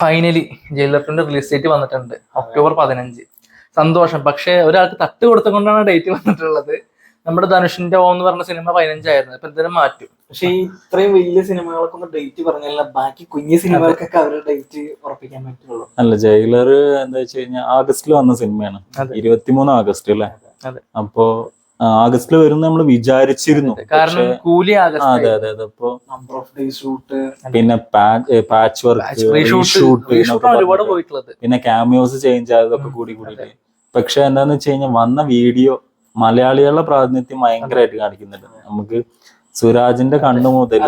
Finally ജയിലറിന്റെ release date വന്നിട്ടുണ്ട് October 15. സന്തോഷം. പക്ഷെ ഒരാൾക്ക് തട്ട് കൊടുത്തുകൊണ്ടാണ് ഡേറ്റ് വന്നിട്ടുള്ളത്. നമ്മുടെ ധനുഷിന്റെ ഓം എന്ന് പറഞ്ഞ സിനിമ 15 ആയിരുന്നു. ഇപ്പൊ എന്തെങ്കിലും മാറ്റും. പക്ഷെ ഇത്രയും വലിയ സിനിമകൾക്കൊന്നും ഡേറ്റ് പറഞ്ഞാൽ ബാക്കി കുഞ്ഞു സിനിമകൾക്കൊക്കെ അവരുടെ ഡേറ്റ് ഉറപ്പിക്കാൻ പറ്റുള്ളൂ. അല്ല, ജയിലർ എന്താ വെച്ച് കഴിഞ്ഞാൽ ആഗസ്റ്റിൽ വന്ന സിനിമയാണ്. 23 ആഗസ്റ്റ് അല്ലേ? അപ്പോ ആഗസ്റ്റിൽ വരും നമ്മൾ വിചാരിച്ചിരുന്നു. കാരണം കൂലി അതെ അതെ അതെ. അപ്പൊ നമ്പർ ഓഫ് ഡേ ഷൂട്ട്, പിന്നെ പാച്ച് വർക്ക്, പിന്നെ ക്യാമിയോസ് ചേഞ്ച് ആയതൊക്കെ കൂടി കൂടിയിട്ട്. പക്ഷെ എന്താന്ന് വെച്ച് കഴിഞ്ഞാൽ വന്ന വീഡിയോ മലയാളികളുടെ പ്രാതിനിധ്യം ഭയങ്കരമായിട്ട് കാണിക്കുന്നുണ്ട്. നമുക്ക് സുരാജിന്റെ കണ്ണു മുതൽ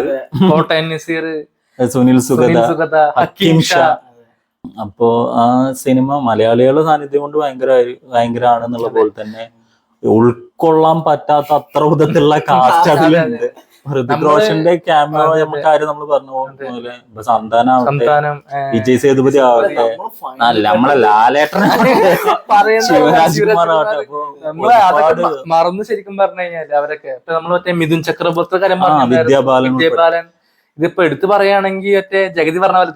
സുനിൽ സുഗത, ഹക്കീം ഷാ. അപ്പോ ആ സിനിമ മലയാളികളുടെ സാന്നിധ്യം കൊണ്ട് ഭയങ്കരമാണെന്നുള്ള പോലെ തന്നെ ഉൾക്കൊള്ളാൻ പറ്റാത്ത അത്ര വിധത്തിലുള്ള കാസ്റ്റ് അതിലുണ്ട്. ഹൃതിക് റോഷന്റെ ക്യാമിയോ നമുക്ക് ആരും നമ്മൾ പറഞ്ഞ പോലെ സന്താനം, വിജയ് സേതുപതി ആവട്ടെ, നമ്മളെ ലാലേട്ടൻ, ശിവരാജ്കുമാർ ആവട്ടെ. മറന്നു ശരിക്കും പറഞ്ഞു കഴിഞ്ഞാല് അവരൊക്കെ ഇപ്പൊ നമ്മൾ മറ്റേ മിഥുൻ ചക്രബർത്തി കാര്യം വിദ്യാബാലൻ. ഇതിപ്പോ എടുത്തു പറയുകയാണെങ്കിൽ മറ്റേ ജഗതി പറഞ്ഞ പോലെ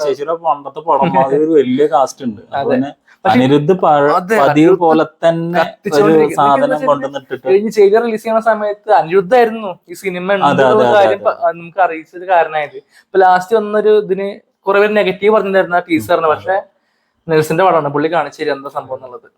ശശിയുടെ പണ്ടത്തെ പടം ഒരു വലിയ കാസ്റ്റ് ഉണ്ട്. അതുപോലെ അനിരുദ്ധ് പതിവ് പോലെ തന്നെ ഒരു സാധനം കൊണ്ടുവന്നിട്ടിട്ട് ജയിലർ റിലീസ് ചെയ്യുന്ന സമയത്ത് അനിരുദ്ധായിരുന്നു ഈ സിനിമ കാര്യം നമുക്ക് അറിയിച്ചത് കാരണമായത്. ഇപ്പൊ ലാസ്റ്റ് വന്നൊരു ഇതിന് കുറെ പേര് നെഗറ്റീവ് പറഞ്ഞിട്ടുണ്ടായിരുന്നു ആ ടീച്ചറിന്. പക്ഷെ നെൽസന്റെ പടമാണ് പുള്ളി കാണിച്ചു തരും എന്താ സംഭവം എന്നുള്ളത്.